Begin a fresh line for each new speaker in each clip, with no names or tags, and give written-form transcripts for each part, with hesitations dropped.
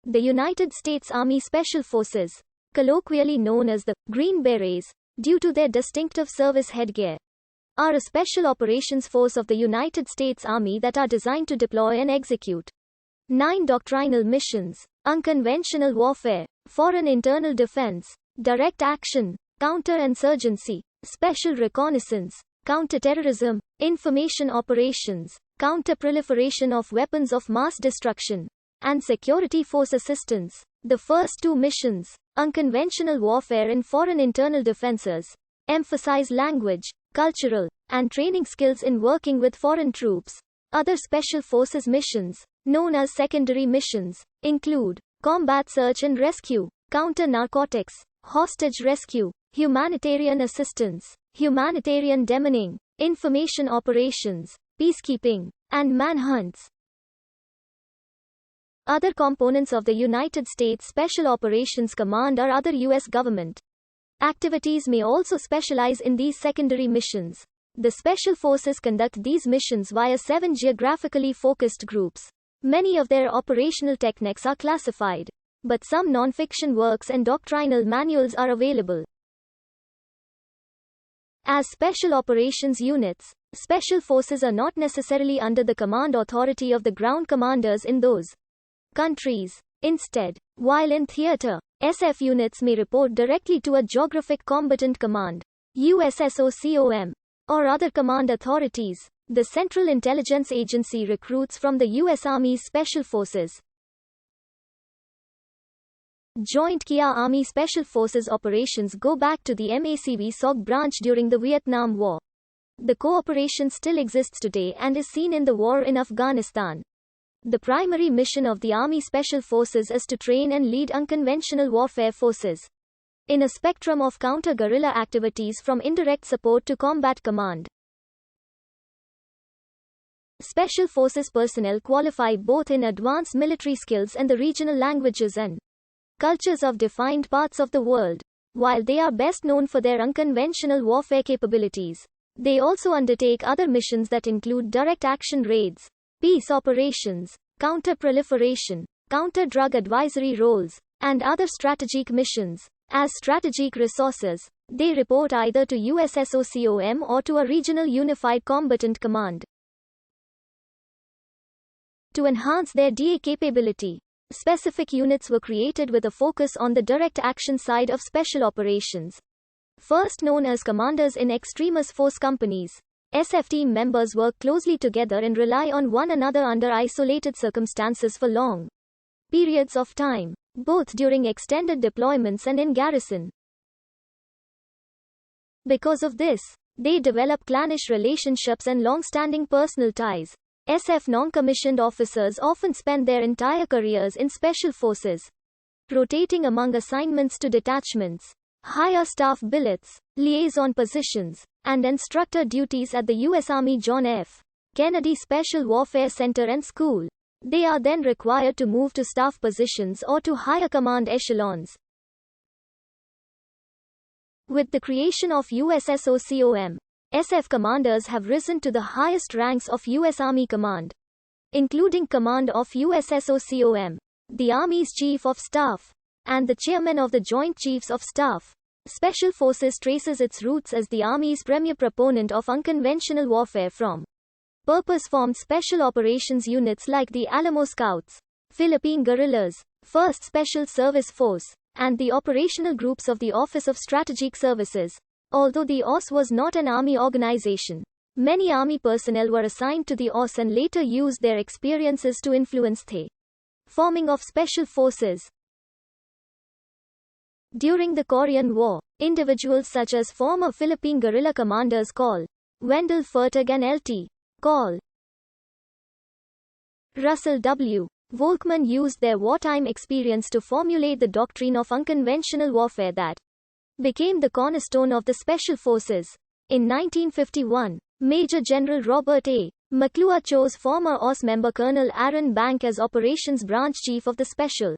The United States Army Special Forces, colloquially known as the Green Berets, due to their distinctive service headgear, are a special operations force of the United States Army that are designed to deploy and execute 9 doctrinal missions: unconventional warfare, foreign internal defense, direct action, counterinsurgency, special reconnaissance, counterterrorism, information operations, counter-proliferation of weapons of mass destruction, and security force assistance. The first 2 missions, unconventional warfare and foreign internal defenses, emphasize language, cultural, and training skills in working with foreign troops. Other special forces missions, known as secondary missions, include combat search and rescue, counter-narcotics, hostage rescue, humanitarian assistance, humanitarian demining, information operations, peacekeeping, and manhunts. Other components of the United States Special Operations Command are other U.S. government activities may also specialize in these secondary missions. The Special Forces conduct these missions via 7 geographically focused groups. Many of their operational techniques are classified, but some non-fiction works and doctrinal manuals are available. As special operations units, special forces are not necessarily under the command authority of the ground commanders in those countries. Instead, while in theater, SF units may report directly to a geographic combatant command, USSOCOM, or other command authorities. The Central Intelligence Agency recruits from the U.S. Army's Special Forces. Joint Kia Army Special Forces operations go back to the MACV-SOG branch during the Vietnam War. The cooperation still exists today and is seen in the war in Afghanistan. The primary mission of the Army Special Forces is to train and lead unconventional warfare forces in a spectrum of counter-guerrilla activities from indirect support to combat command. Special Forces personnel qualify both in advanced military skills and the regional languages and cultures of defined parts of the world. While they are best known for their unconventional warfare capabilities, they also undertake other missions that include direct action raids, peace operations, counter-proliferation, counter-drug advisory roles, and other strategic missions. As strategic resources, they report either to USSOCOM or to a regional unified combatant command. To enhance their DA capability, specific units were created with a focus on the direct action side of special operations. First known as Commanders in Extremis Force Companies, SF team members work closely together and rely on one another under isolated circumstances for long periods of time, both during extended deployments and in garrison. Because of this, they develop clannish relationships and long-standing personal ties. SF non-commissioned officers often spend their entire careers in special forces, rotating among assignments to detachments, higher staff billets, liaison positions, and instructor duties at the U.S. Army John F. Kennedy Special Warfare Center and School. They are then required to move to staff positions or to higher command echelons. With the creation of USSOCOM, SF commanders have risen to the highest ranks of U.S. Army Command, including command of USSOCOM, the Army's Chief of Staff, and the Chairman of the Joint Chiefs of Staff. Special Forces traces its roots as the Army's premier proponent of unconventional warfare from purpose-formed special operations units like the Alamo Scouts, Philippine Guerrillas, 1st Special Service Force, and the operational groups of the Office of Strategic Services. Although the OSS was not an Army organization, many Army personnel were assigned to the OSS and later used their experiences to influence the forming of special forces. During the Korean War, individuals such as former Philippine guerrilla commanders Col. Wendell Fertig and Lt. Col. Russell W. Volkman used their wartime experience to formulate the doctrine of unconventional warfare that became the cornerstone of the Special Forces. In 1951, Major General Robert A. McClure chose former OSS member Colonel Aaron Bank as Operations Branch Chief of the Special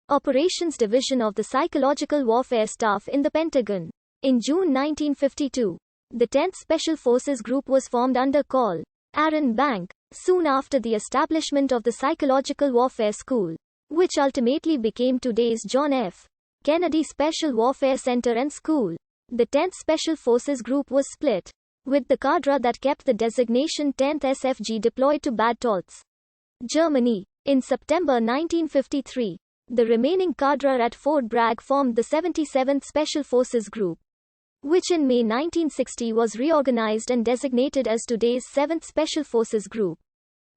Operations Division of the Psychological Warfare Staff in the Pentagon. In June 1952, the 10th Special Forces Group was formed under Col. Aaron Bank. Soon after the establishment of the Psychological Warfare School, which ultimately became today's John F. Kennedy Special Warfare Center and School. The 10th Special Forces Group was split, with the cadre that kept the designation 10th SFG deployed to Bad Tolz, Germany. In September 1953, the remaining cadre at Fort Bragg formed the 77th Special Forces Group, which in May 1960 was reorganized and designated as today's 7th Special Forces Group.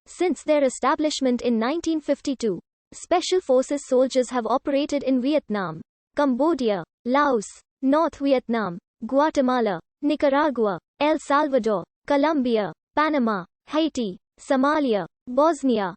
Since their establishment in 1952, Special Forces soldiers have operated in Vietnam, Cambodia, Laos, North Vietnam, Guatemala, Nicaragua, El Salvador, Colombia, Panama, Haiti, Somalia, Bosnia,